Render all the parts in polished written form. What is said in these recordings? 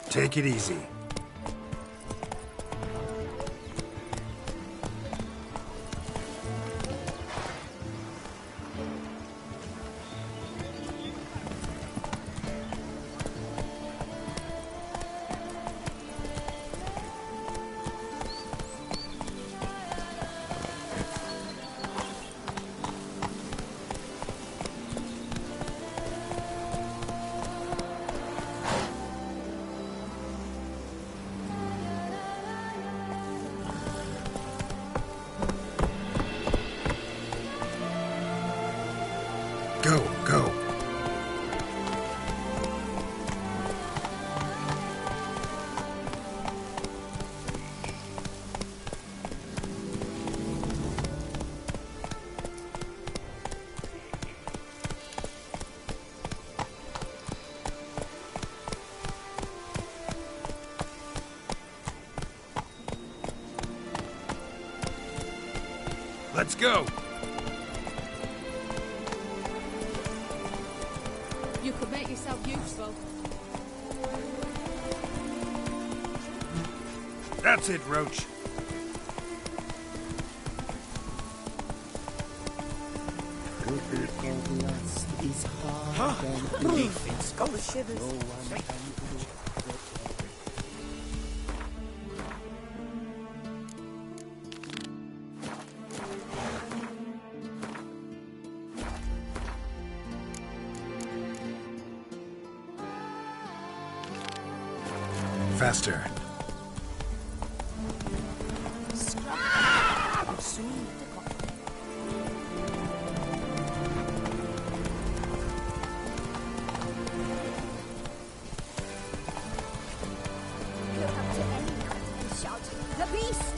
Take it easy. Go, go. Let's go. You could make yourself useful. That's it, Roach. Huh? Defense. Go to shivers. Faster. The beast!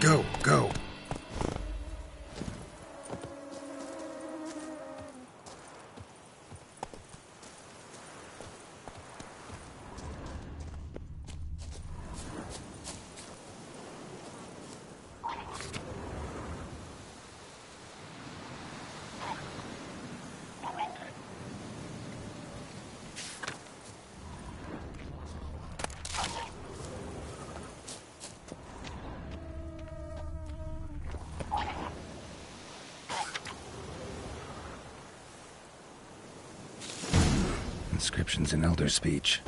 Go, go. Inscriptions in Elder speech.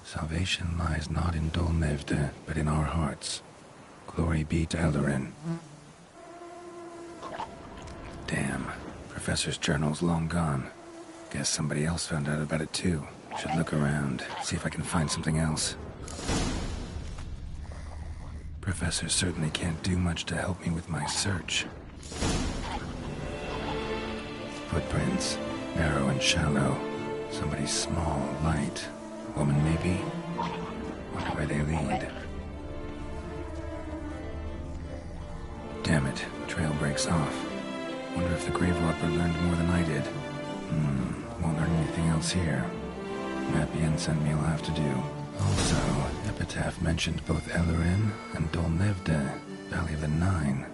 Salvation lies not in Dolnevde, but in our hearts. Glory be to Eldarin. Damn. Professor's journal's long gone. Guess somebody else found out about it too. Should look around, see if I can find something else. Professor certainly can't do much to help me with my search. Footprints. Narrow and shallow. Somebody small, light. Woman, maybe? Wonder where they lead. Damn it. Trail breaks off. Wonder if the grave robber learned more than I did. Won't learn anything else here. Map Yen sent me will have to do. Also, Epitaph mentioned both Eldarin and Dolnevde, Valley of the Nine.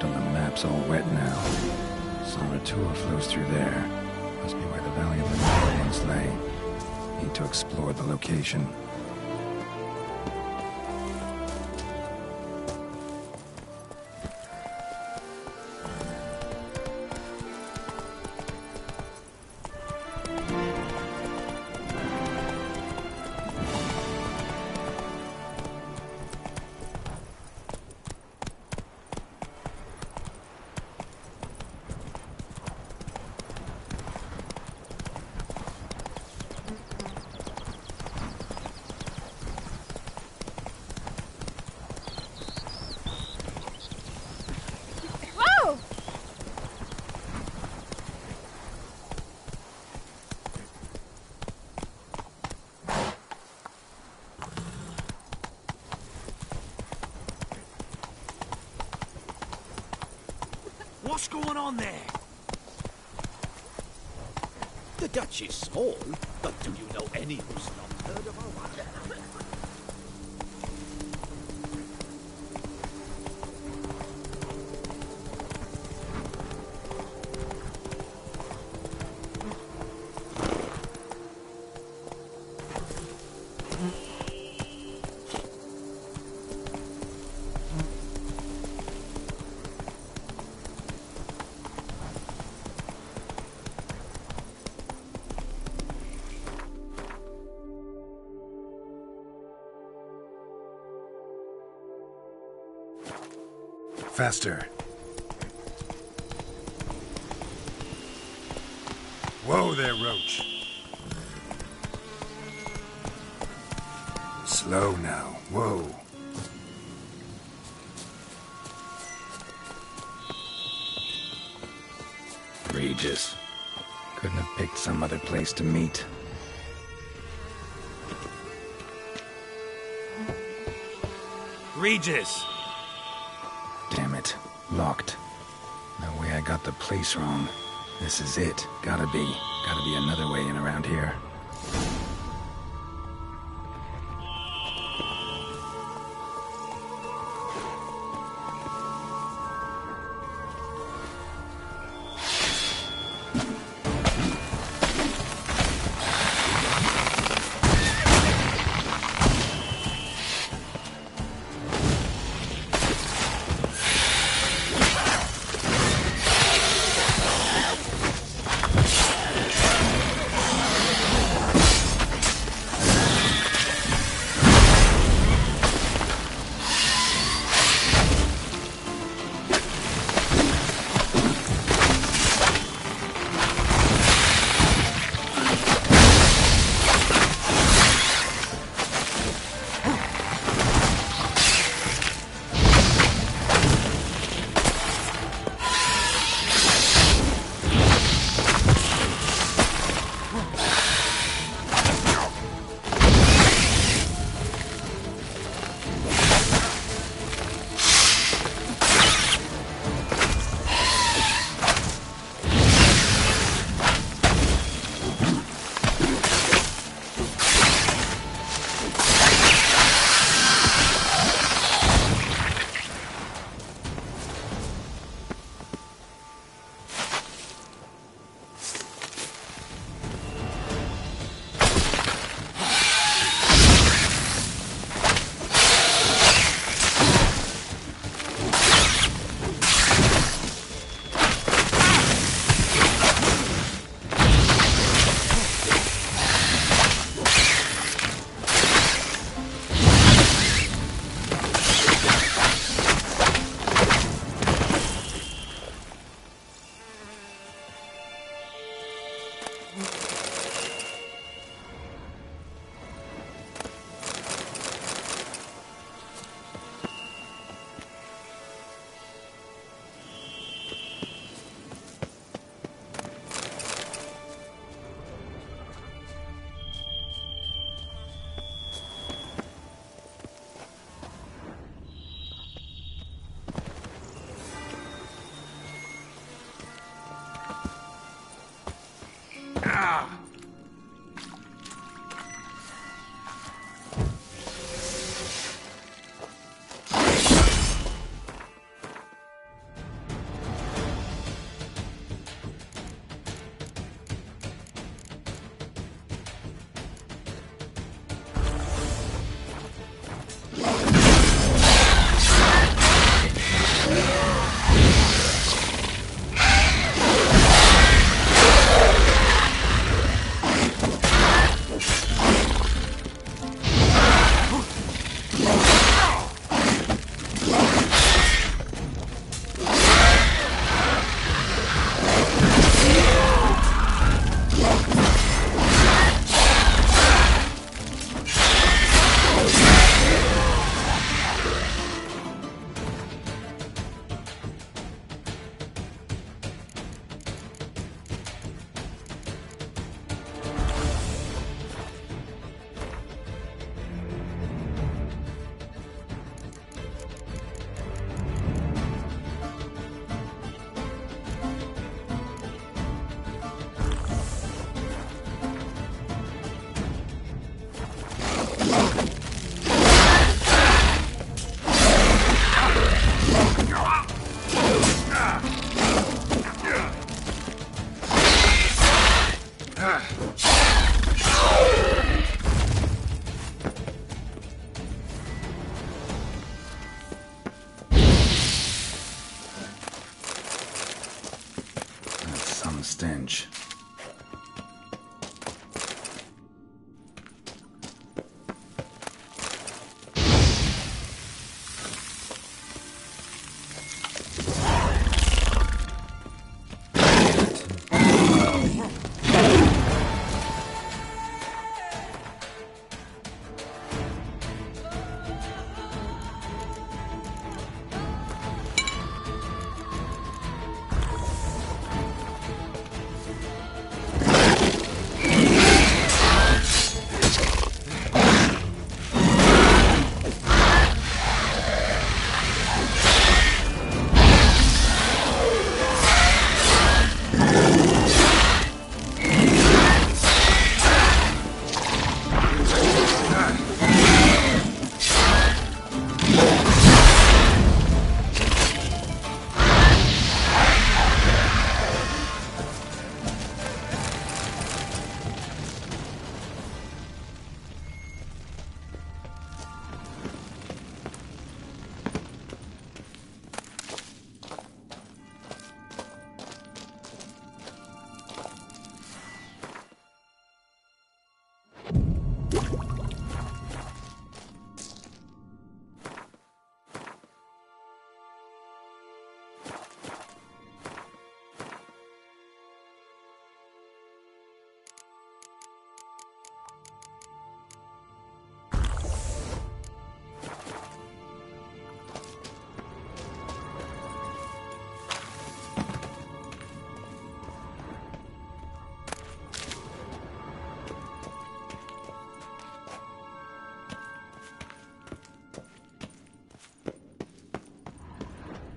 left on the map's all wet now. Sonratur flows through there. Must be where the Valley of the North lay. Need to explore the location. What's going on there? The Dutch is small, but do you know any who's not heard of our wonder? Faster. Whoa there, Roach. Slow now. Whoa. Regis. Couldn't have picked some other place to meet. Regis! Damn it. Locked. No way I got the place wrong. This is it. Gotta be another way in around here. stench.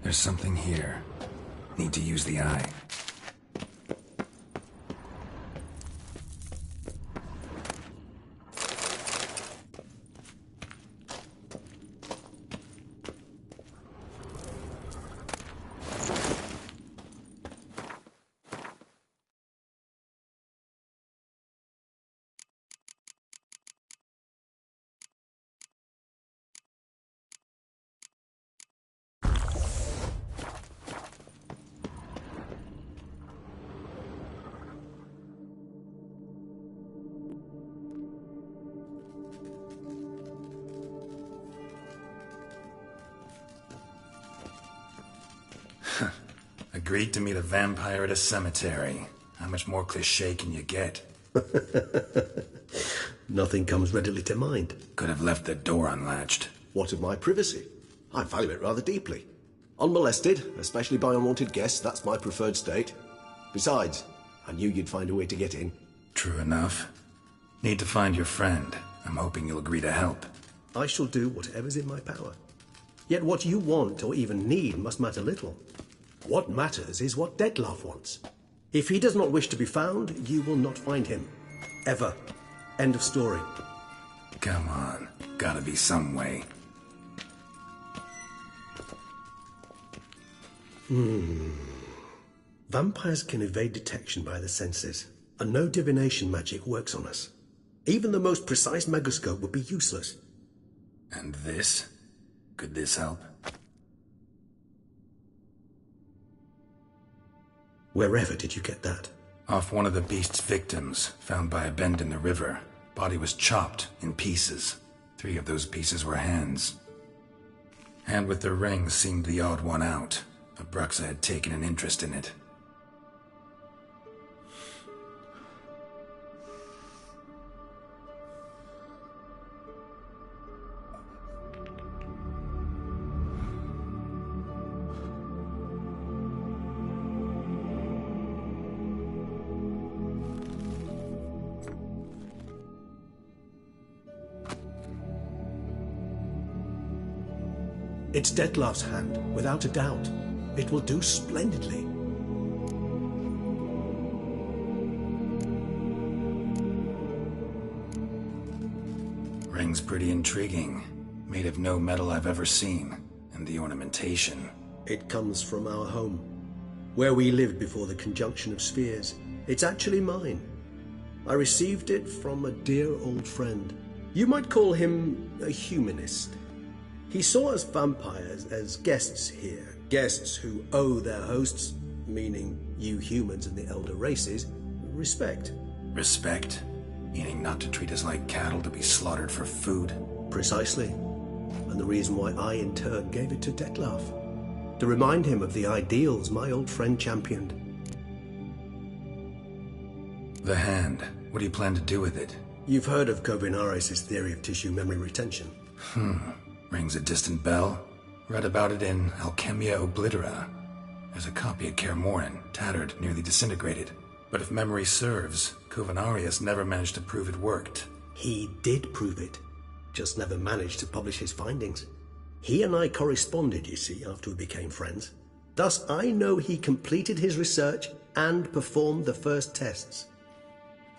There's something here. Need to use the eye. Agreed to meet a vampire at a cemetery. How much more cliché can you get? Nothing comes readily to mind. Could have left the door unlatched. What of my privacy? I value it rather deeply. Unmolested, especially by unwanted guests, that's my preferred state. Besides, I knew you'd find a way to get in. True enough. Need to find your friend. I'm hoping you'll agree to help. I shall do whatever's in my power. Yet what you want or even need must matter little. What matters is what Detlef wants. If he does not wish to be found, you will not find him. Ever. End of story. Come on. Gotta be some way. Vampires can evade detection by the senses, and no divination magic works on us. Even the most precise megascope would be useless. And this? Could this help? Wherever did you get that? Off one of the beast's victims, found by a bend in the river. Body was chopped in pieces. 3 of those pieces were hands. Hand with the ring seemed the odd one out. Abruxa had taken an interest in it. It's Detlef's hand, without a doubt. It will do splendidly. Ring's pretty intriguing. Made of no metal I've ever seen. And the ornamentation. It comes from our home, where we lived before the conjunction of spheres. It's actually mine. I received it from a dear old friend. You might call him a humanist. He saw us vampires as guests here, guests who owe their hosts meaning you humans and the elder races, respect. Respect? Meaning not to treat us like cattle to be slaughtered for food? Precisely. And the reason why I, in turn, gave it to Detlef. To remind him of the ideals my old friend championed. The hand. What do you plan to do with it? You've heard of Kovinaris' theory of tissue memory retention. Rings a distant bell. Read about it in Alchemia Oblitera. There's a copy at Kaer Morhen, tattered, nearly disintegrated. But if memory serves, Kovinaris never managed to prove it worked. He did prove it, just never managed to publish his findings. He and I corresponded, you see, after we became friends. Thus, I know he completed his research and performed the first tests.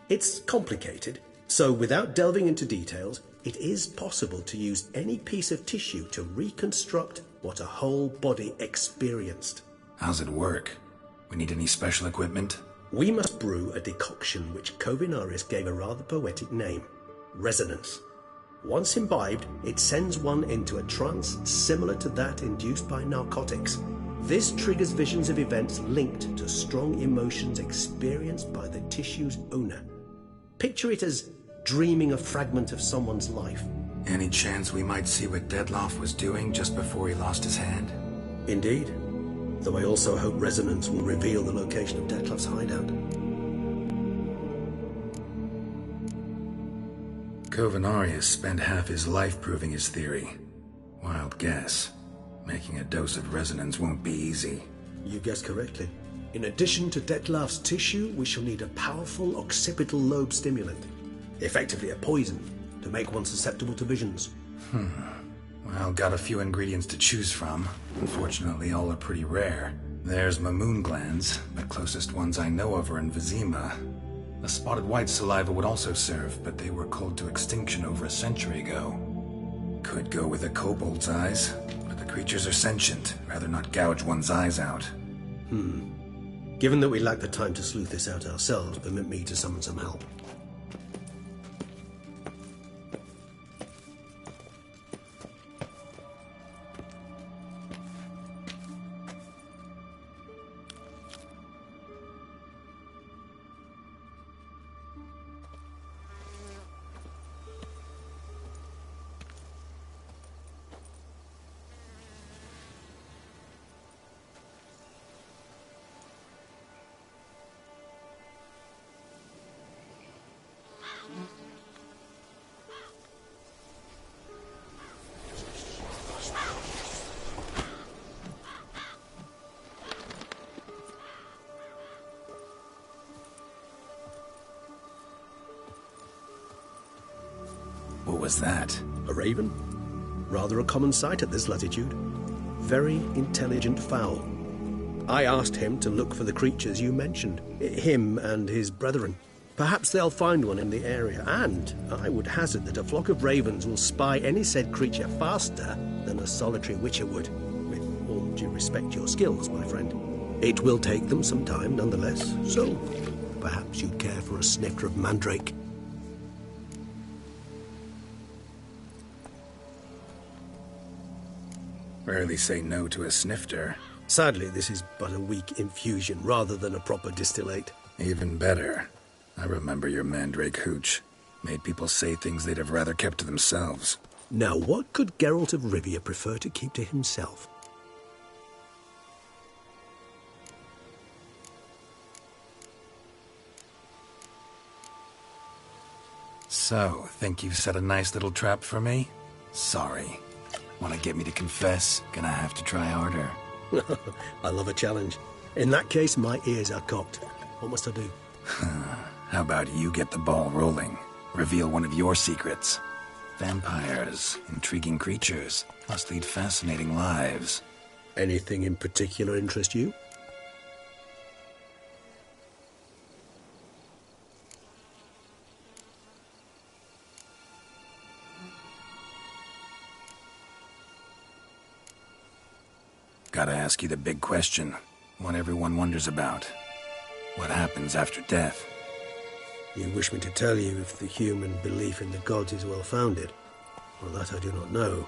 It's complicated, so without delving into details, it is possible to use any piece of tissue to reconstruct what a whole body experienced. How's it work? We need any special equipment? We must brew a decoction which Kovinaris gave a rather poetic name, resonance. Once imbibed, it sends one into a trance similar to that induced by narcotics. This triggers visions of events linked to strong emotions experienced by the tissue's owner. Picture it as dreaming a fragment of someone's life. Any chance we might see what Detlef was doing just before he lost his hand? Indeed. Though I also hope resonance will reveal the location of Detlef's hideout. Kovinaris spent half his life proving his theory. Wild guess. Making a dose of resonance won't be easy. You guessed correctly. In addition to Detlef's tissue, we shall need a powerful occipital lobe stimulant. Effectively a poison, to make one susceptible to visions. Well, got a few ingredients to choose from. Unfortunately, all are pretty rare. There's mamoon glands, the closest ones I know of are in Vizima. The spotted white saliva would also serve, but they were cold to extinction over a century ago. Could go with a kobold's eyes, but the creatures are sentient. Rather not gouge one's eyes out. Given that we lack the time to sleuth this out ourselves, permit me to summon some help. What was that? A raven? Rather a common sight at this latitude. Very intelligent fowl. I asked him to look for the creatures you mentioned. Him and his brethren. Perhaps they'll find one in the area, and I would hazard that a flock of ravens will spy any said creature faster than a solitary witcher would. With all due respect to your skills, my friend. It will take them some time, nonetheless, so perhaps you'd care for a snifter of mandrake. Rarely say no to a snifter. Sadly, this is but a weak infusion rather than a proper distillate. Even better. I remember your mandrake hooch. Made people say things they'd have rather kept to themselves. Now, what could Geralt of Rivia prefer to keep to himself? So, think you've set a nice little trap for me? Sorry. Want to get me to confess? Gonna have to try harder. I love a challenge. In that case, my ears are cocked. What must I do? How about you get the ball rolling? Reveal one of your secrets. Vampires, intriguing creatures, must lead fascinating lives. Anything in particular interest you? Gotta ask you the big question. One everyone wonders about. What happens after death? You wish me to tell you if the human belief in the gods is well-founded? Well, that I do not know.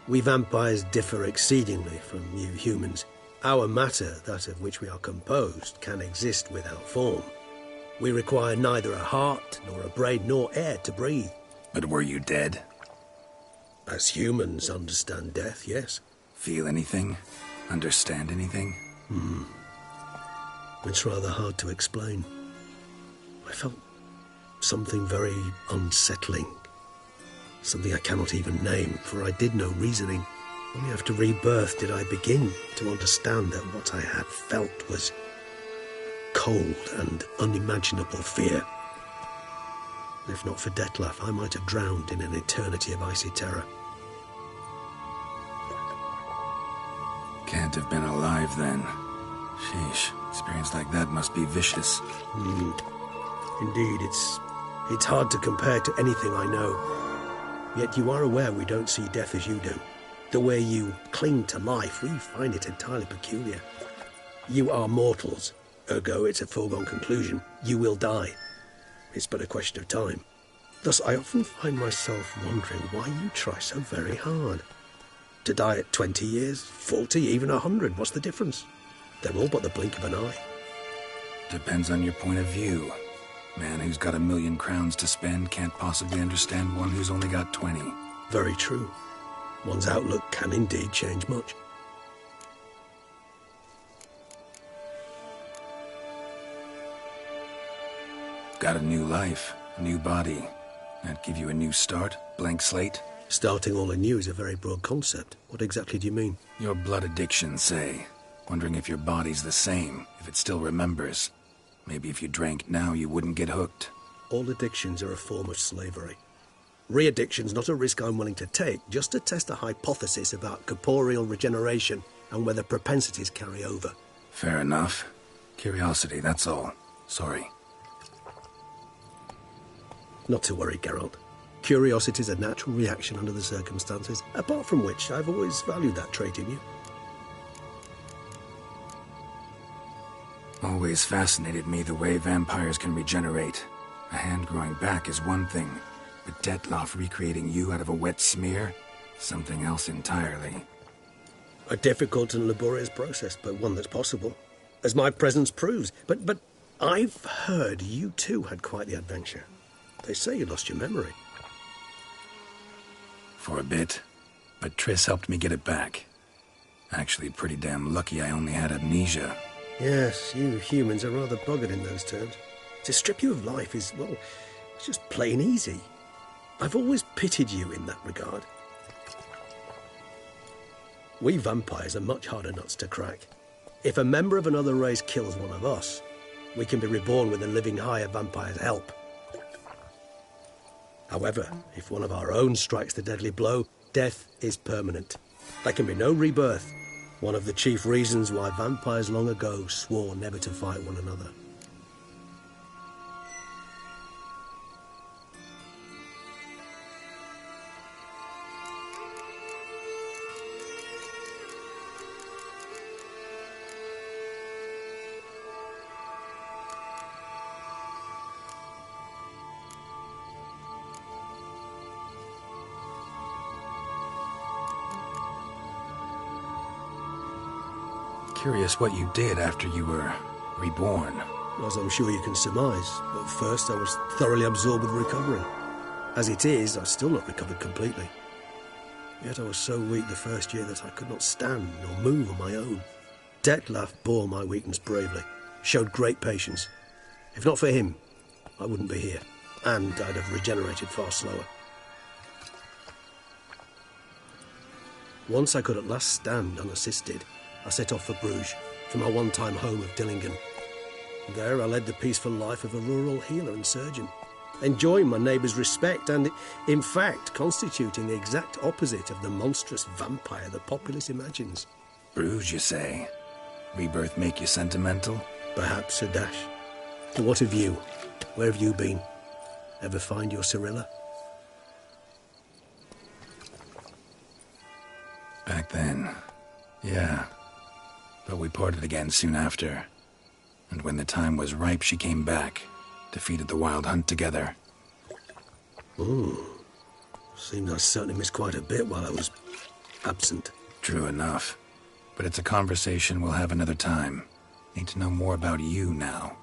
We vampires differ exceedingly from you humans. Our matter, that of which we are composed, can exist without form. We require neither a heart, nor a brain, nor air to breathe. But were you dead? As humans understand death, yes. Feel anything? Understand anything? It's rather hard to explain. I felt something very unsettling. Something I cannot even name, for I did no reasoning. Only after rebirth did I begin to understand that what I had felt was cold and unimaginable fear. If not for Detlef, I might have drowned in an eternity of icy terror. Can't have been alive then. Sheesh, experience like that must be vicious. Indeed, it's hard to compare to anything I know. Yet you are aware we don't see death as you do. The way you cling to life, we find it entirely peculiar. You are mortals, ergo it's a foregone conclusion. You will die. It's but a question of time. Thus, I often find myself wondering why you try so very hard. To die at 20 years, 40, even 100, what's the difference? They're all but the blink of an eye. Depends on your point of view. Man who's got 1,000,000 crowns to spend can't possibly understand one who's only got 20. Very true. One's outlook can indeed change much. Got a new life, a new body. That give you a new start? Blank slate? Starting all anew is a very broad concept. What exactly do you mean? Your blood addiction, say. Wondering if your body's the same, if it still remembers. Maybe if you drank now, you wouldn't get hooked. All addictions are a form of slavery. Re-addiction's not a risk I'm willing to take, just to test a hypothesis about corporeal regeneration and whether propensities carry over. Fair enough. Curiosity, that's all. Sorry. Not to worry, Geralt. Curiosity is a natural reaction under the circumstances, apart from which I've always valued that trait in you. Always fascinated me the way vampires can regenerate. A hand growing back is one thing, but Detlef recreating you out of a wet smear? Something else entirely. A difficult and laborious process, but one that's possible, as my presence proves. But I've heard you too had quite the adventure. They say you lost your memory. For a bit, but Triss helped me get it back. Actually, pretty damn lucky I only had amnesia. Yes, you humans are rather buggered in those terms. To strip you of life is, well, it's just plain easy. I've always pitied you in that regard. We vampires are much harder nuts to crack. If a member of another race kills one of us, we can be reborn with a living higher vampire's help. However, if one of our own strikes the deadly blow, death is permanent. There can be no rebirth. One of the chief reasons why vampires long ago swore never to fight one another. Curious what you did after you were reborn. As I'm sure you can surmise, at first I was thoroughly absorbed with recovering. As it is, I've still not recovered completely. Yet I was so weak the first year that I could not stand nor move on my own. Detlef bore my weakness bravely, showed great patience. If not for him, I wouldn't be here, and I'd have regenerated far slower. Once I could at last stand unassisted, I set off for Bruges, from my one-time home of Dillingen. There I led the peaceful life of a rural healer and surgeon, enjoying my neighbours' respect and, in fact, constituting the exact opposite of the monstrous vampire the populace imagines. Bruges, you say? Rebirth make you sentimental? Perhaps a dash. What of you? Where have you been? Ever find your Cyrilla? Back then, yeah. But we parted again soon after. And when the time was ripe, she came back. Defeated the Wild Hunt together. Seems I certainly missed quite a bit while I was absent. True enough. but it's a conversation we'll have another time. Need to know more about you now.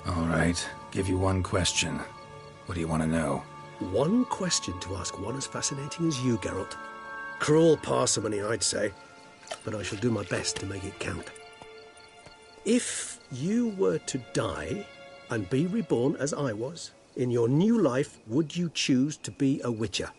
All right, give you one question. What do you want to know? One question to ask one as fascinating as you, Geralt. Cruel parsimony, I'd say, but I shall do my best to make it count. If you were to die and be reborn as I was, in your new life, would you choose to be a Witcher?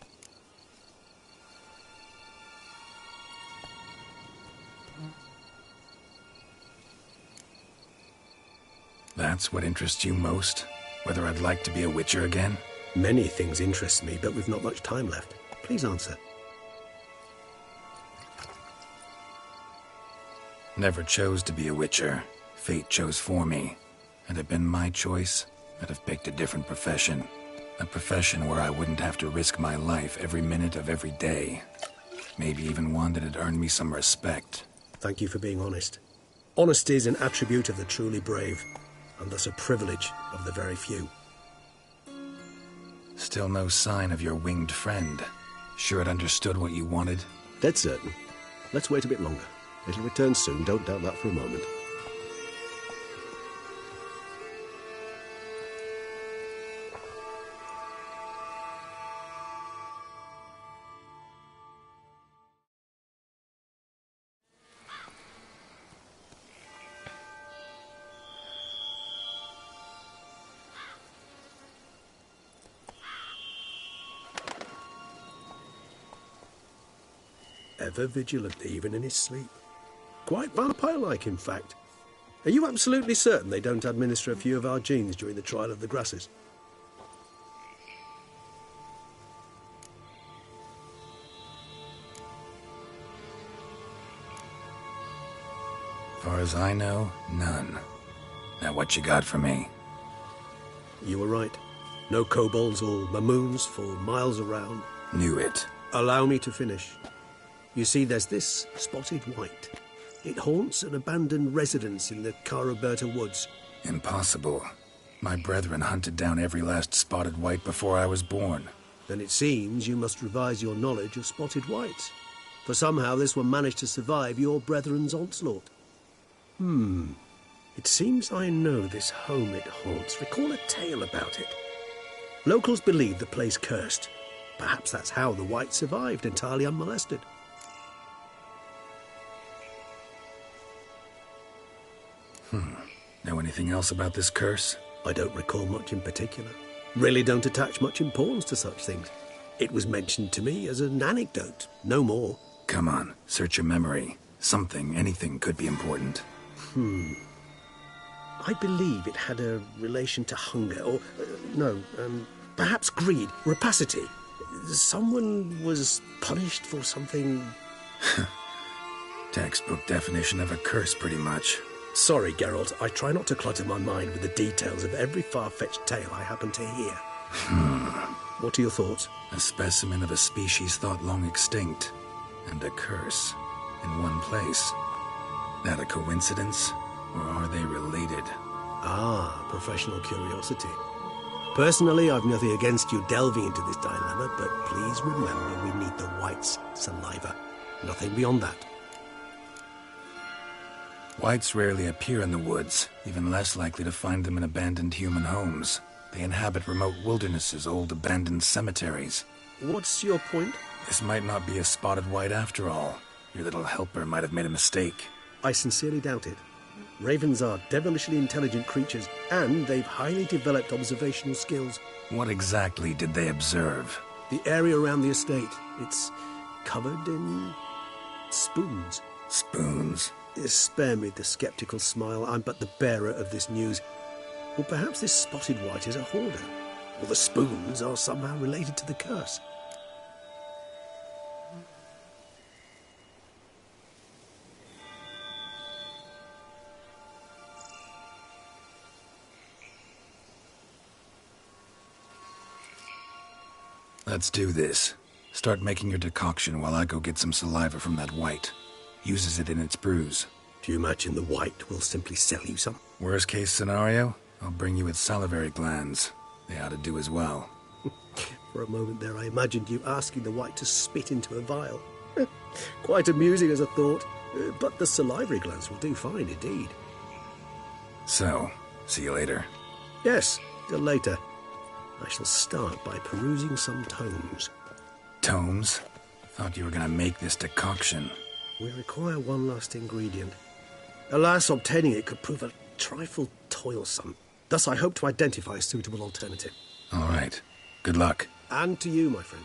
That's what interests you most? Whether I'd like to be a Witcher again? Many things interest me, but we've not much time left. Please answer. Never chose to be a Witcher. Fate chose for me. Had it been my choice, I'd have picked a different profession. A profession where I wouldn't have to risk my life every minute of every day. Maybe even one that had earned me some respect. Thank you for being honest. Honesty is an attribute of the truly brave, and thus a privilege of the very few. Still no sign of your winged friend. Sure it understood what you wanted? Dead certain. Let's wait a bit longer. It'll return soon, don't doubt that for a moment. Ever vigilant, even in his sleep. Quite vampire-like, in fact. Are you absolutely certain they don't administer a few of our genes during the trial of the grasses? Far as I know, none. Now what you got for me? You were right. No kobolds or mamoons for miles around. Knew it. Allow me to finish. You see, there's this spotted white. It haunts an abandoned residence in the Caraberta woods. Impossible. My brethren hunted down every last spotted white before I was born. Then it seems you must revise your knowledge of spotted whites. For somehow this one managed to survive your brethren's onslaught. It seems I know this home it haunts. Recall a tale about it. Locals believe the place cursed. Perhaps that's how the white survived entirely unmolested. Know anything else about this curse? I don't recall much in particular. Really don't attach much importance to such things. It was mentioned to me as an anecdote, no more. Come on, search your memory. Something, anything could be important. I believe it had a relation to hunger, or, perhaps greed, rapacity. Someone was punished for something... Textbook definition of a curse, pretty much. Sorry, Geralt, I try not to clutter my mind with the details of every far-fetched tale I happen to hear. What are your thoughts? A specimen of a species thought long extinct, and a curse, in one place. That a coincidence, or are they related? Ah, professional curiosity. Personally, I've nothing against you delving into this dilemma, but please remember we need the white's saliva. Nothing beyond that. Whites rarely appear in the woods, even less likely to find them in abandoned human homes. They inhabit remote wildernesses, old abandoned cemeteries. What's your point? This might not be a spotted white after all. Your little helper might have made a mistake. I sincerely doubt it. Ravens are devilishly intelligent creatures, and they've highly developed observational skills. What exactly did they observe? The area around the estate, it's covered in spoons. Spoons? Spare me the skeptical smile. I'm but the bearer of this news. Or perhaps this spotted white is a hoarder. Or the spoons are somehow related to the curse. Let's do this. Start making your decoction while I go get some saliva from that white. Uses it in its brews. Do you imagine the white will simply sell you some? Worst case scenario, I'll bring you with salivary glands. They ought to do as well. For a moment there, I imagined you asking the white to spit into a vial. Quite amusing as a thought, but the salivary glands will do fine indeed. So, see you later. Yes, till later. I shall start by perusing some tomes. Tomes? Thought you were gonna make this decoction. We require one last ingredient. Alas, obtaining it could prove a trifle toilsome. Thus, I hope to identify a suitable alternative. All right. Good luck. And to you, my friend.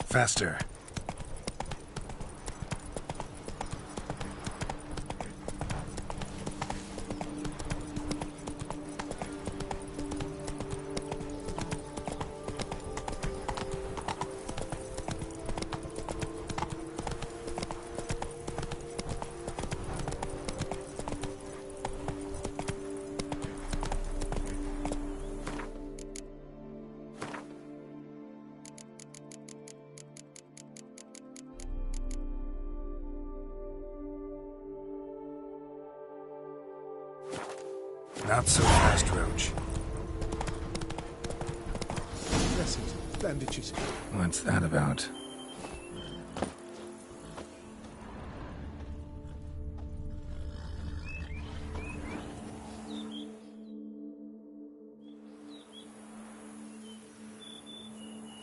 Faster. Not so fast, Roach. Dressings, bandages. What's that about?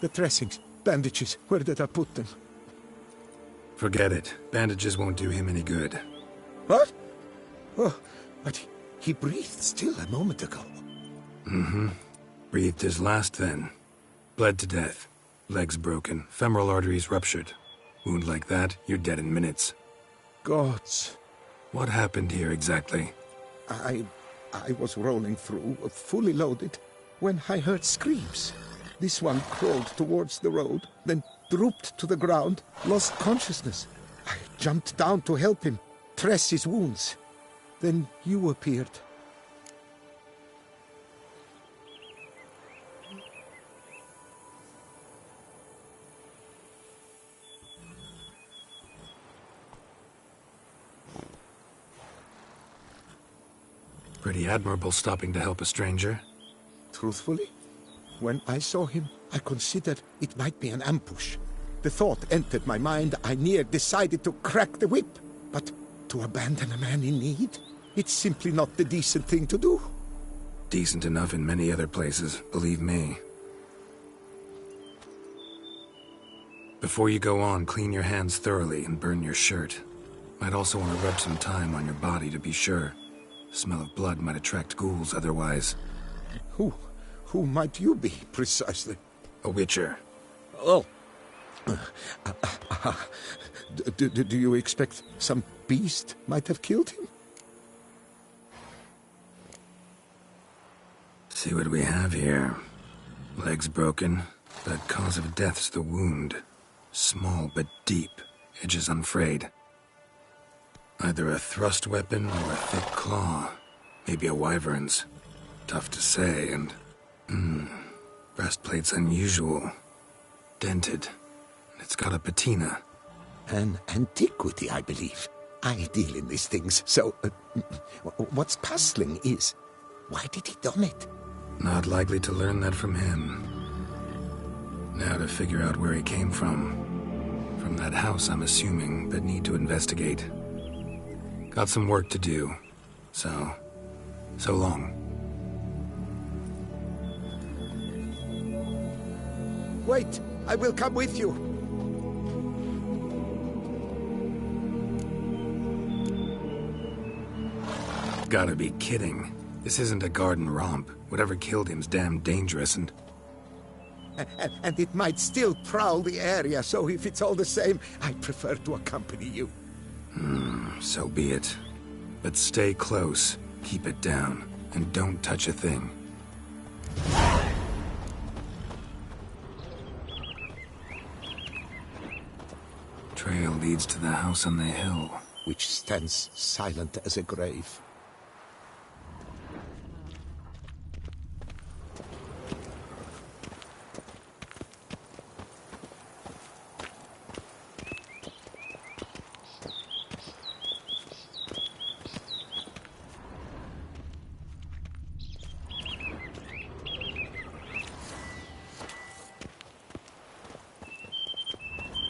The dressings, bandages. Where did I put them? Forget it. Bandages won't do him any good. What? Oh, but he breathed still a moment ago. Mm-hmm. Breathed his last then. Bled to death. Legs broken. Femoral arteries ruptured. Wound like that, you're dead in minutes. Gods. What happened here exactly? I was rolling through, fully loaded, when I heard screams. This one crawled towards the road, then drooped to the ground, lost consciousness. I jumped down to help him, press his wounds. Then you appeared. Pretty admirable stopping to help a stranger. Truthfully, when I saw him, I considered it might be an ambush. The thought entered my mind, I near decided to crack the whip. But to abandon a man in need? It's simply not the decent thing to do. Decent enough in many other places, believe me. Before you go on, clean your hands thoroughly and burn your shirt. Might also want to rub some thyme on your body to be sure. The smell of blood might attract ghouls otherwise. Who might you be, precisely? A witcher. Oh. Do you expect some beast might have killed him? See what we have here. Legs broken, but cause of death's the wound. Small but deep, edges unfrayed. Either a thrust weapon or a thick claw. Maybe a wyvern's. Tough to say, and... breastplate's unusual. Dented. And it's got a patina. An antiquity, I believe. I deal in these things, so... what's puzzling is... why did he don it? Not likely to learn that from him. Now to figure out where he came from. From that house, I'm assuming, but need to investigate. Got some work to do. So long. Wait, I will come with you. Gotta be kidding. This isn't a garden romp. Whatever killed him's damn dangerous and... And it might still prowl the area, so if it's all the same, I prefer to accompany you. So be it. But stay close, keep it down, and don't touch a thing. Trail leads to the house on the hill. Which stands silent as a grave.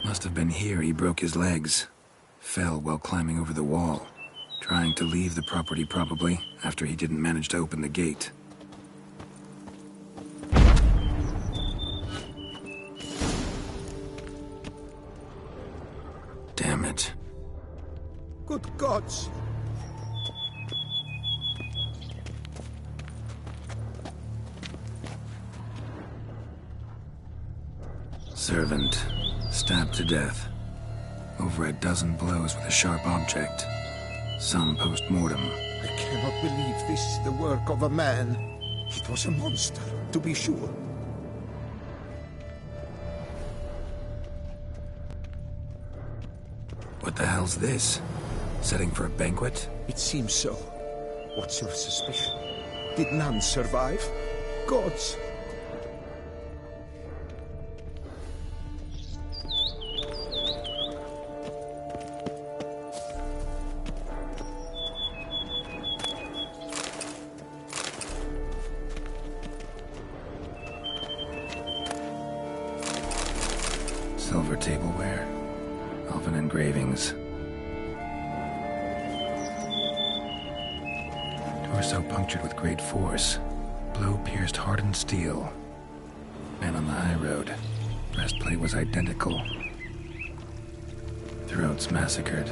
Must have been here he broke his legs. Fell while climbing over the wall. Trying to leave the property, probably, after he didn't manage to open the gate. Damn it. Good gods! Servant. Stabbed to death. Over a dozen blows with a sharp object. Some post-mortem. I cannot believe this is the work of a man. It was a monster, to be sure. What the hell's this? Setting for a banquet? It seems so. What's your suspicion? Did none survive? Gods! Silver tableware. Elven engravings. Torso punctured with great force. Blow pierced hardened steel. Man on the high road. Breastplate was identical. Throats massacred.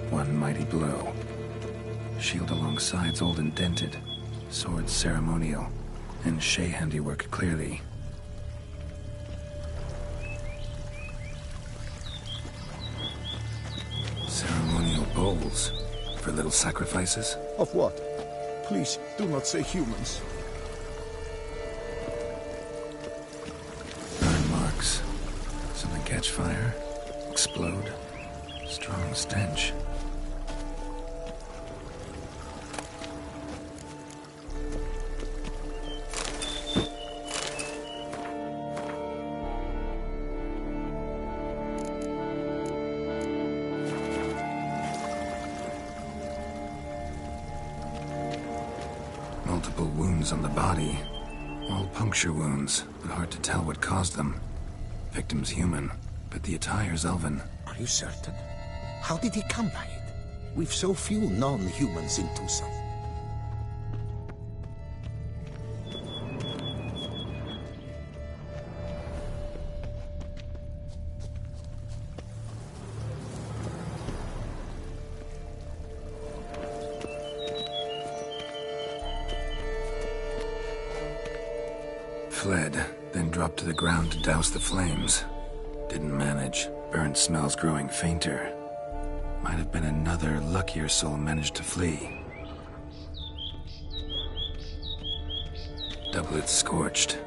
One mighty blow. Shield along sides old and dented. Swords ceremonial. And Shay handiwork clearly. Ceremonial bowls. For little sacrifices? Of what? Please, do not say humans. Burn marks. Something catch fire. Explode. Strong stench. Multiple wounds on the body. All puncture wounds, but hard to tell what caused them. Victim's human, but the attire's elven. Are you certain? How did he come by it? We've so few non-humans in Tucson. Fled, then dropped to the ground to douse the flames. Didn't manage. Burnt smells growing fainter. Might have been another luckier soul managed to flee. Doublet scorched.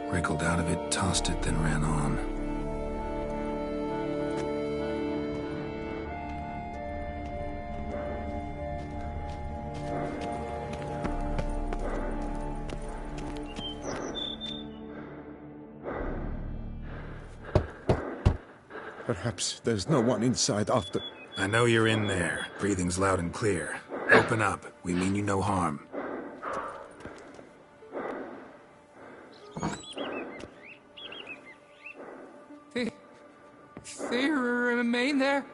Wriggled out of it, tossed it, then ran on. Perhaps there's no one inside after... I know you're in there. Breathing's loud and clear. Open up. We mean you no harm. They remain there?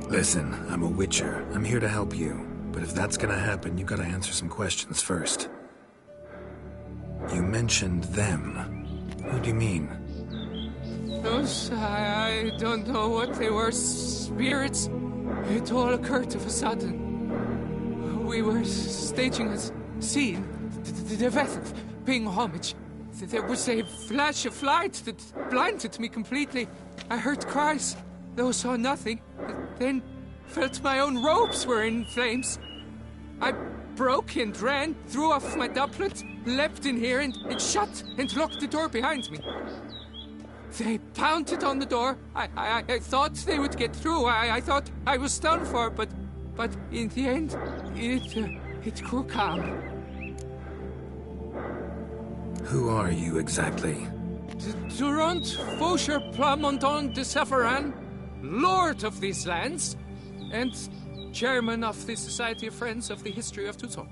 Listen, I'm a witcher. I'm here to help you. But if that's gonna happen, you gotta answer some questions first. You mentioned them. Who do you mean? Those, I don't know what they were. Spirits. It all occurred of a sudden. We were staging a scene. The vessel paying homage. There was a flash of light that blinded me completely. I heard cries, though saw nothing. Then felt my own robes were in flames. I broke and ran, threw off my doublet, leapt in here and shut and locked the door behind me. They pounded on the door. I thought they would get through. I thought I was done for, but in the end, it grew calm. Who are you exactly? Durant Faucher Plamondon Desefrenados, Lord of these lands, and Chairman of the Society of Friends of the History of Tucson.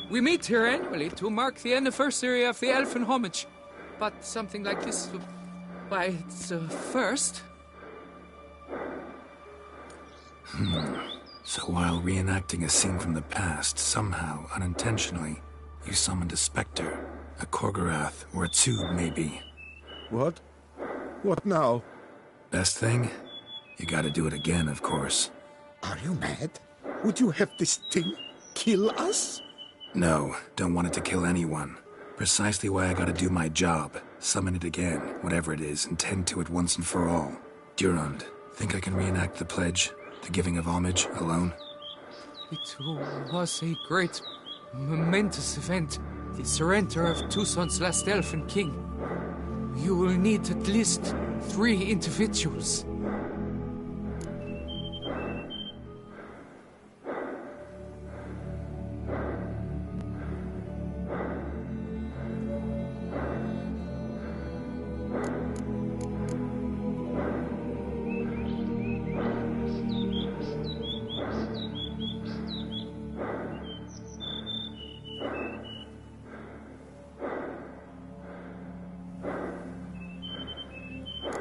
We meet here annually to mark the anniversary of the Elfin Homage, but something like this, why, it's a first. So while reenacting a scene from the past, somehow, unintentionally, you summoned a specter, a Korgorath, or a tube, maybe. What? What now? Best thing? You gotta do it again, of course. Are you mad? Would you have this thing kill us? No, don't want it to kill anyone. Precisely why I gotta do my job. Summon it again, whatever it is, and tend to it once and for all. Durand, think I can reenact the pledge? The giving of homage, alone? It was a great, momentous event. The surrender of Tucson's last elfin king. You will need at least 3 individuals.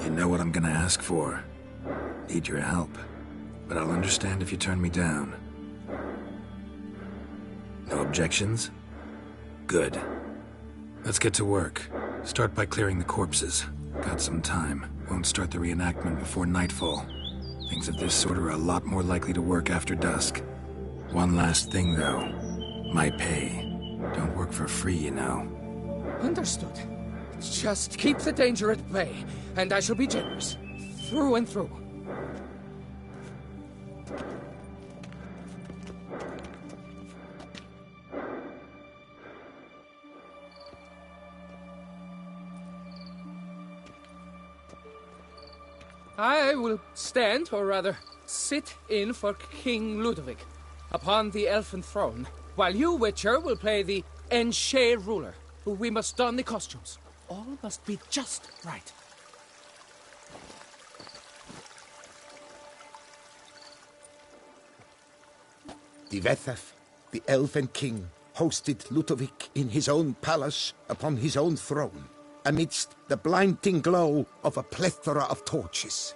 You know what I'm gonna ask for. Need your help. But I'll understand if you turn me down. No objections? Good. Let's get to work. Start by clearing the corpses. Got some time. Won't start the reenactment before nightfall. Things of this sort are a lot more likely to work after dusk. One last thing, though. My pay. Don't work for free, you know. Understood. Just keep the danger at bay, and I shall be generous. Through and through. I will stand, or rather, sit in for King Ludovic, upon the elfin throne, while you, Witcher, will play the Enche ruler. We must don the costumes. All must be just right. Divethef, the elven king, hosted Ludovic in his own palace upon his own throne, amidst the blinding glow of a plethora of torches.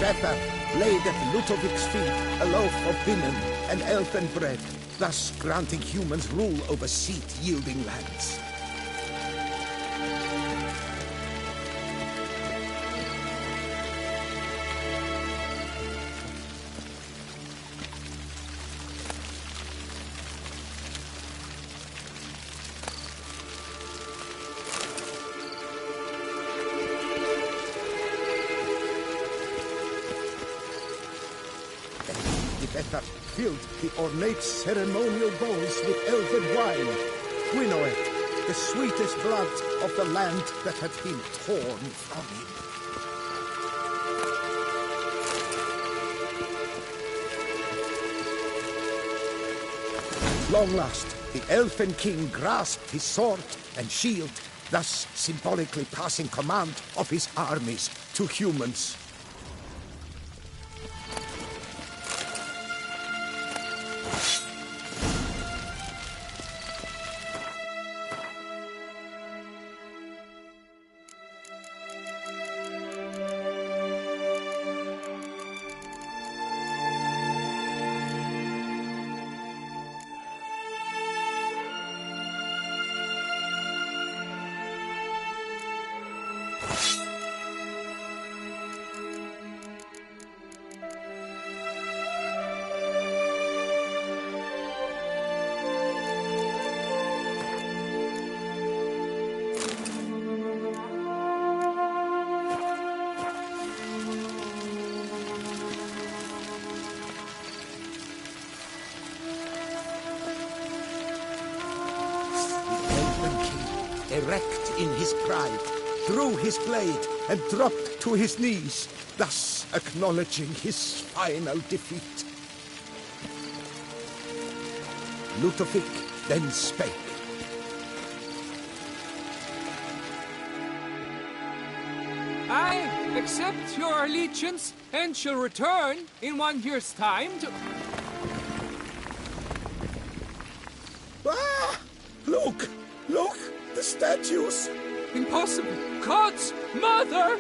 Divethef laid at Ludovic's feet a loaf of binnen and elfin bread, thus granting humans rule over seed-yielding lands. Divethef filled the ornate ceremonial bowls with elven wine, Gwinoeth, the sweetest blood of the land that had been torn from him. Long last, the elfin king grasped his sword and shield, thus symbolically passing command of his armies to humans. Erect in his pride, drew his blade and dropped to his knees, thus acknowledging his final defeat. Ludovic then spake. I accept your allegiance and shall return in 1 year's time to... Ah! Look! Look! The statues! Impossible! God's mother!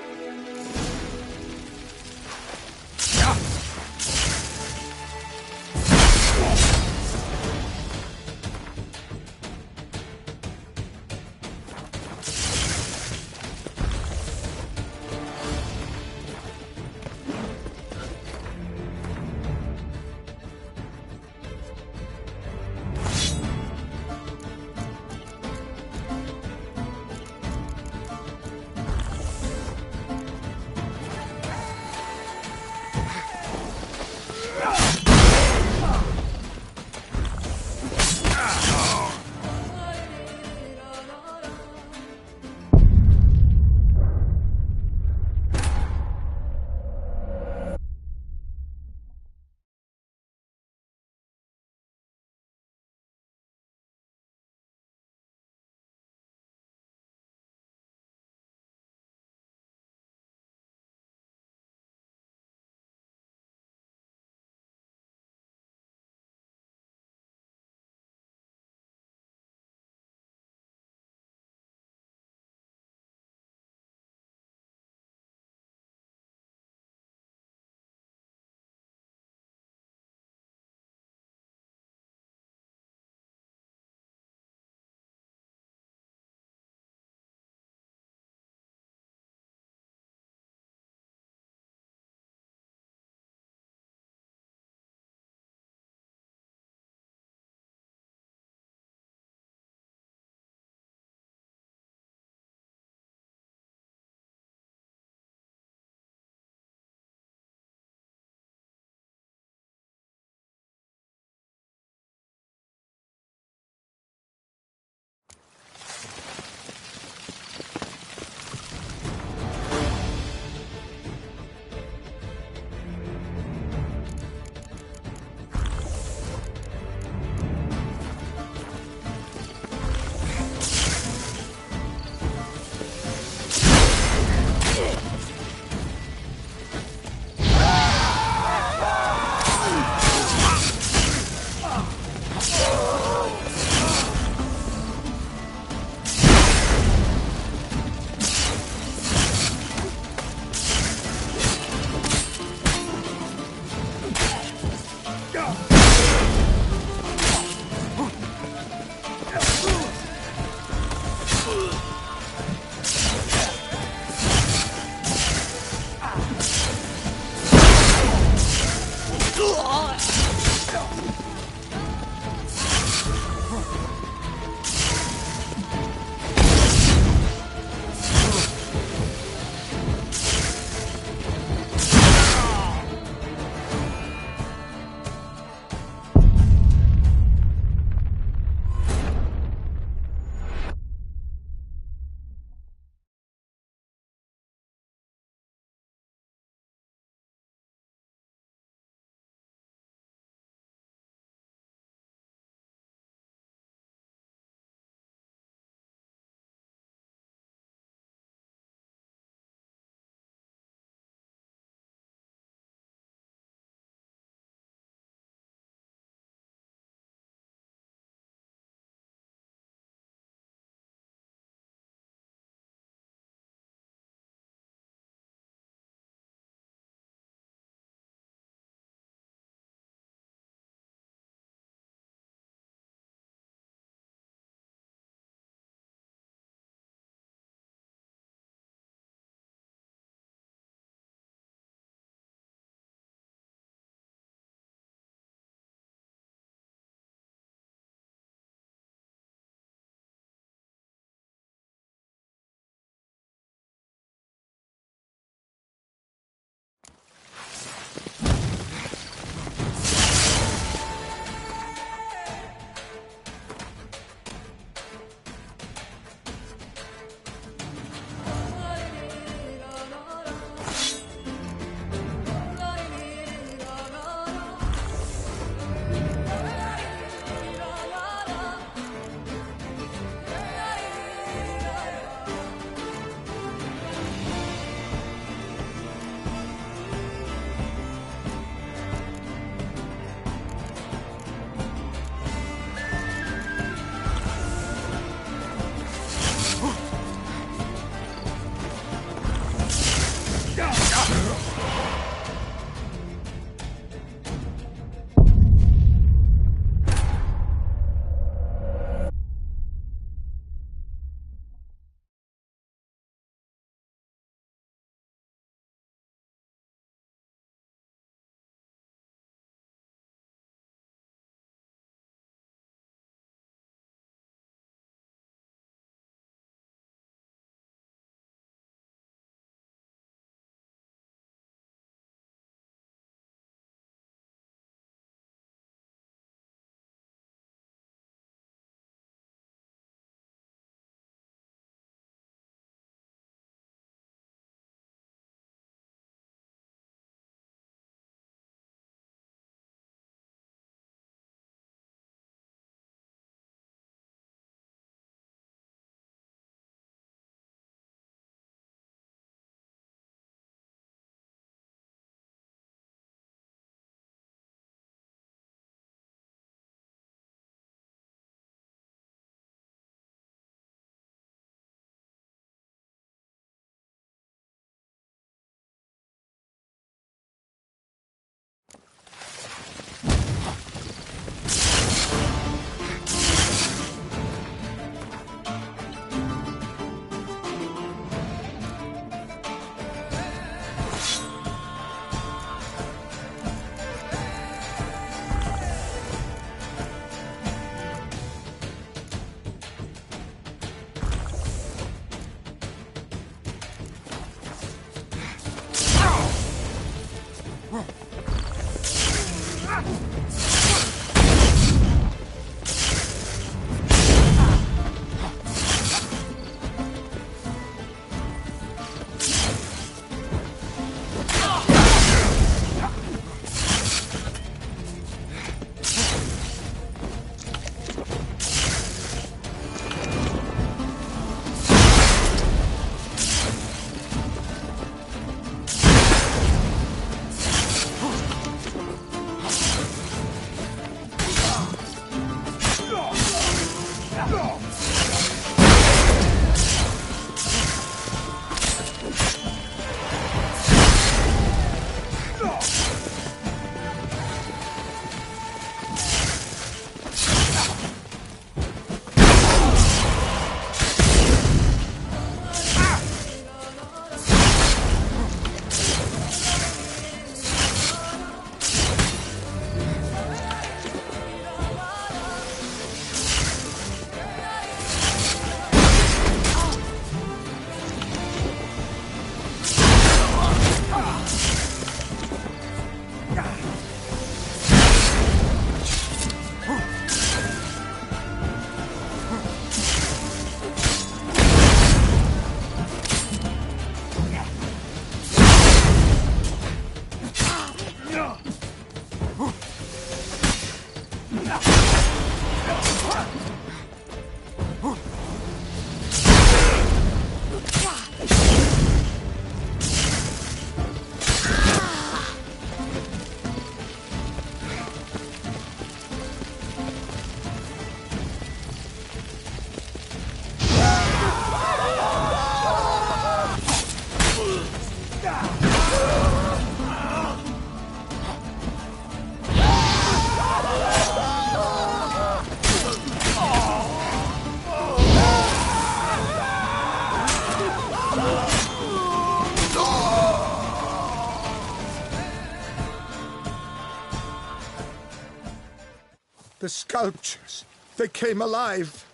The sculptures, they came alive.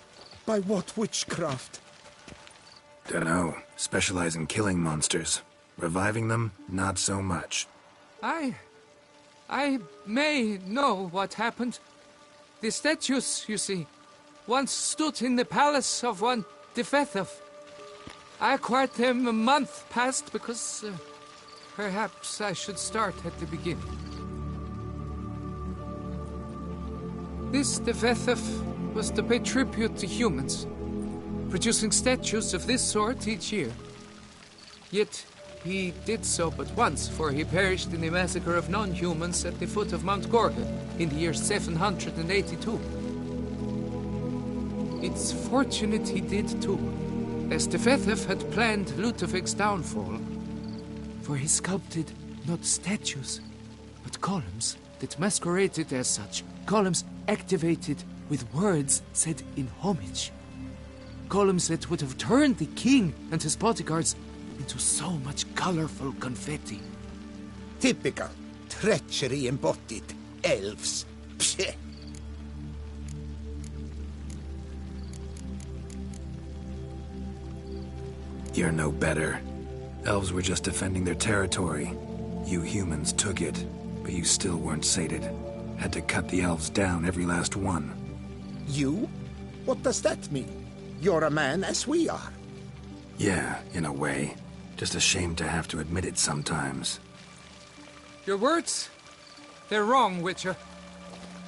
By what witchcraft? Dunno. Specialize in killing monsters. Reviving them, not so much. I may know what happened. The statues, you see, once stood in the palace of one Desefrenados. I acquired them a month past because perhaps I should start at the beginning. This Desefrenados was to pay tribute to humans, producing statues of this sort each year. Yet he did so but once, for he perished in the massacre of non-humans at the foot of Mount Gorga in the year 782. It's fortunate he did too, as Desefrenados had planned Ludovic's downfall, for he sculpted not statues, but columns that masqueraded as such, columns activated with words said in homage. Columns that would have turned the king and his bodyguards into so much colorful confetti. Typical. Treachery embodied. Elves. Psheh. You're no better. Elves were just defending their territory. You humans took it, but you still weren't sated. Had to cut the elves down, every last one. You? What does that mean? You're a man as we are. Yeah, in a way. Just ashamed to have to admit it sometimes. Your words, they're wrong, Witcher.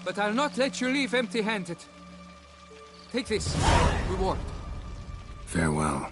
But I'll not let you leave empty-handed. Take this, reward. Farewell.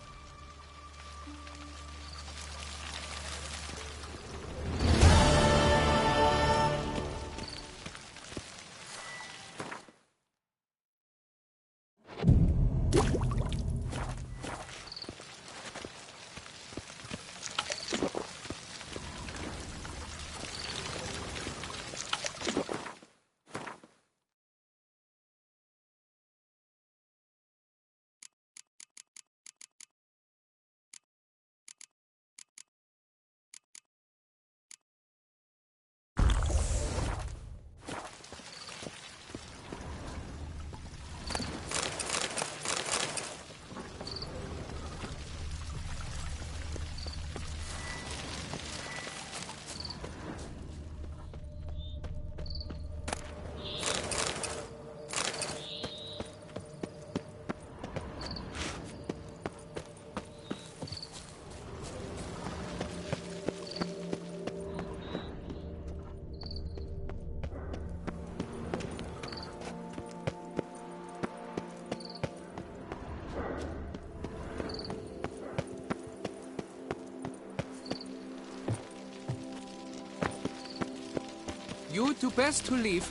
You do best to leave.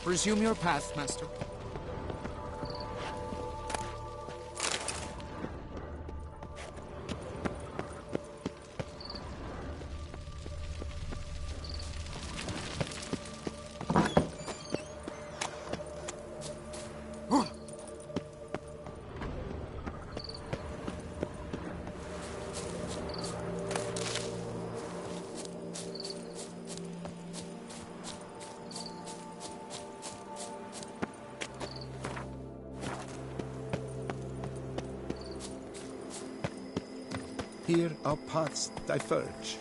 Resume your path, Master. Here our paths diverge.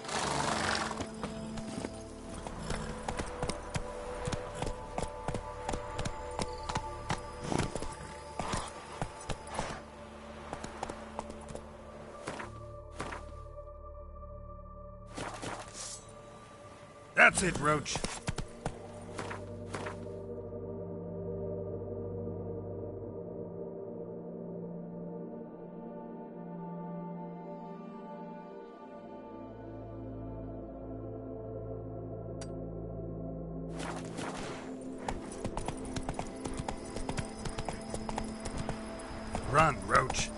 That's it, Roach. Run, Roach.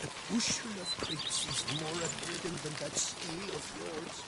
A bushel of grapes is more appealing than that steel of yours.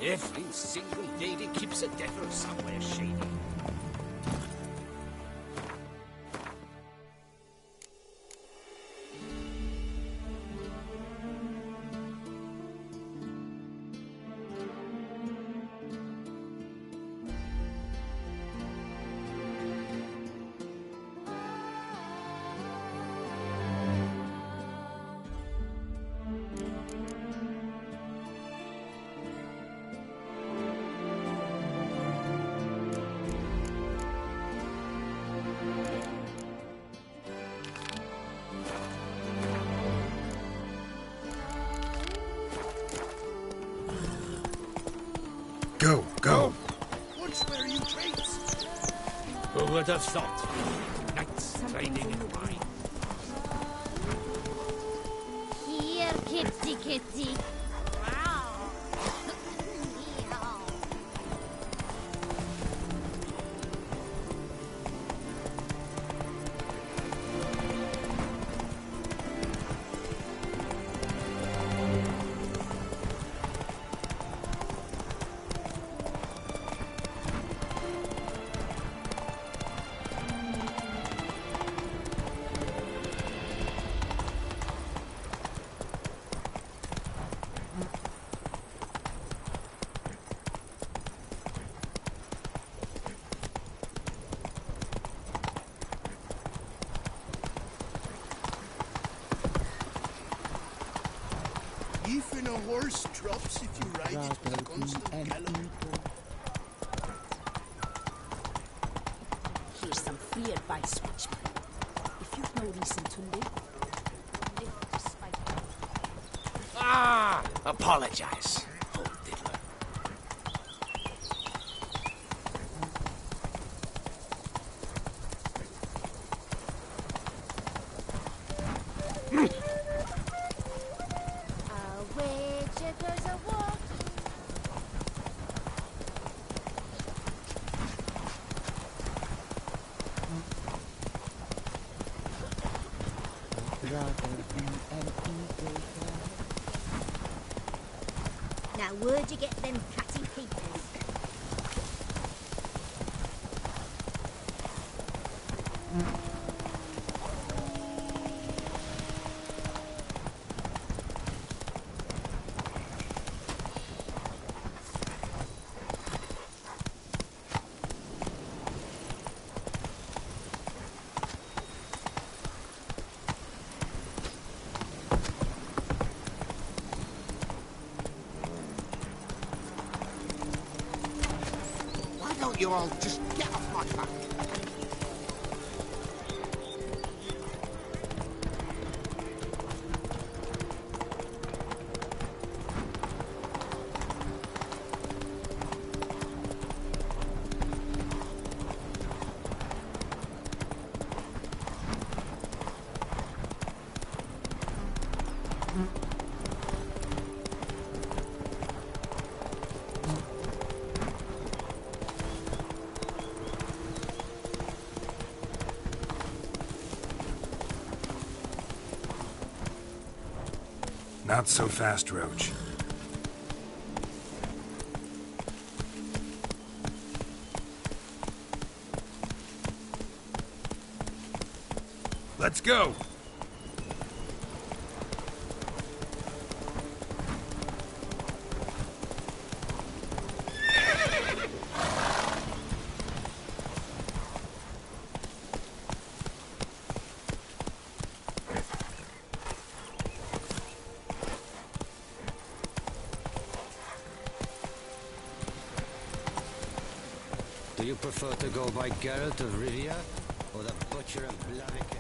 Every single lady keeps a devil somewhere shady. Go, go. Watch where you trace. Who would have thought? Knights riding in wine. Here, kitty, kitty. Even a horse drops if you ride it with a constant gallop. Here's some free advice, Witchman. If you've no reason to live despite... Ah! Apologize, old diddler. Now, where'd you get them catty peepers? Why don't you all just get off my back? Not so fast, Roach. Let's go! Do you prefer to go by Geralt of Rivia or the Butcher of Blaviken?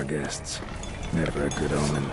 guests. Never a good omen.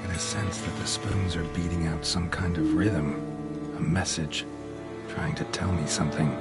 Get a sense that the spoons are beating out some kind of rhythm, a message, trying to tell me something.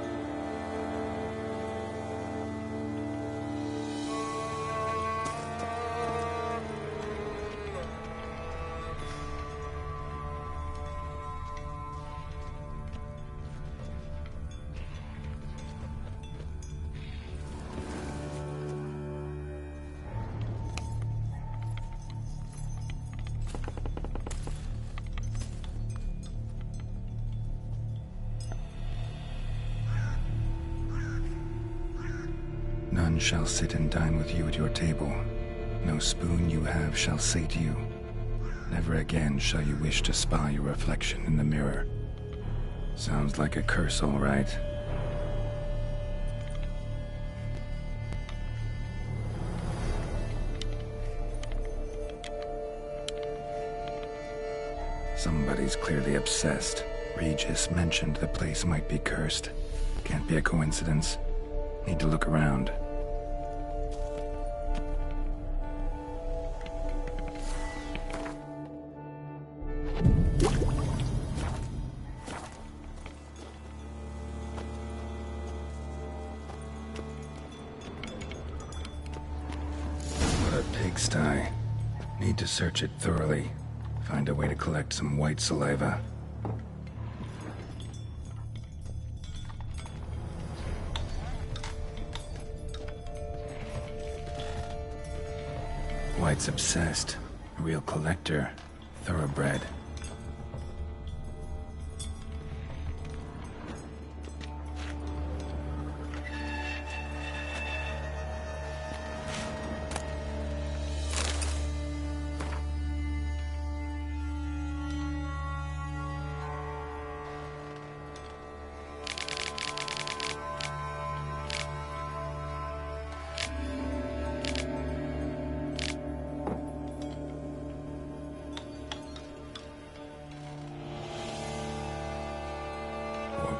None shall sit and dine with you at your table. No spoon you have shall sate you. Never again shall you wish to spy your reflection in the mirror. Sounds like a curse, all right. Somebody's clearly obsessed. Regis mentioned the place might be cursed. Can't be a coincidence. Need to look around. What a pigsty. Need to search it thoroughly. Find a way to collect some white saliva. White's obsessed. A real collector. Thoroughbred.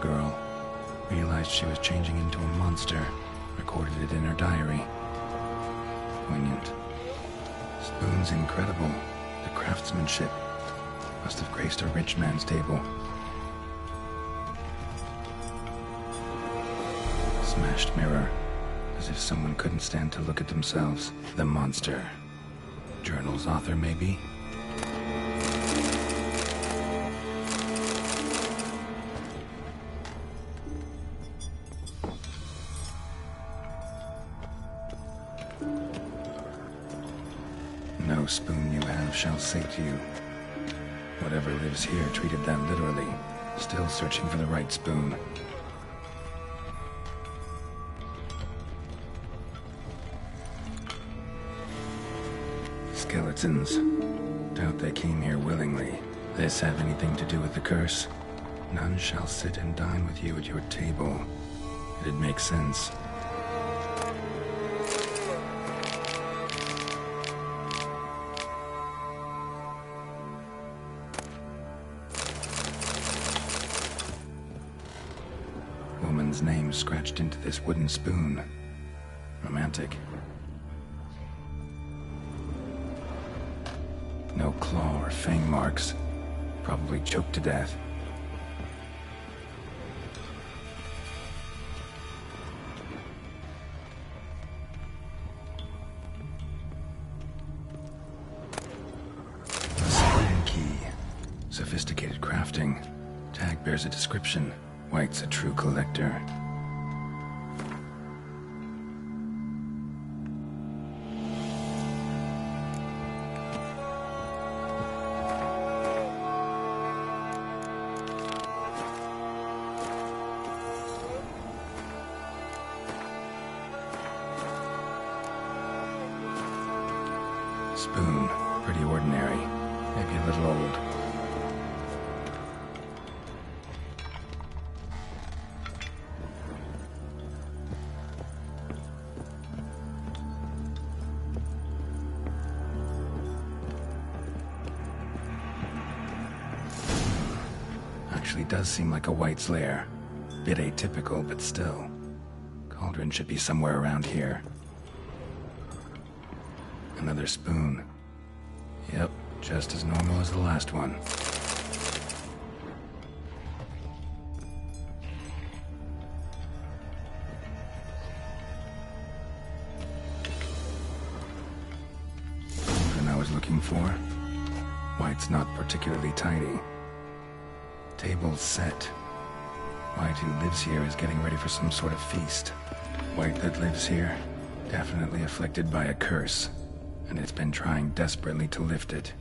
Girl realized she was changing into a monster, recorded it in her diary. Poignant. Spoon's incredible. The craftsmanship must have graced a rich man's table. Smashed mirror, as if someone couldn't stand to look at themselves. The monster. Journal's author, maybe? No spoon you have shall sate you. Whatever lives here treated that literally. Still searching for the right spoon. Skeletons. Doubt they came here willingly. This have anything to do with the curse? None shall sit and dine with you at your table. It'd make sense. name scratched into this wooden spoon. Romantic. No claw or fang marks. Probably choked to death. Sophisticated crafting. Tag bears a description. White's a true collector. Spoon. Pretty ordinary. Maybe a little old. Actually does seem like a White's lair. Bit atypical, but still. Cauldron should be somewhere around here. Another spoon. Yep, just as normal as the last one. Cauldron I was looking for. White's not particularly tidy. Table set. White who lives here is getting ready for some sort of feast. White that lives here, definitely afflicted by a curse, and it's been trying desperately to lift it.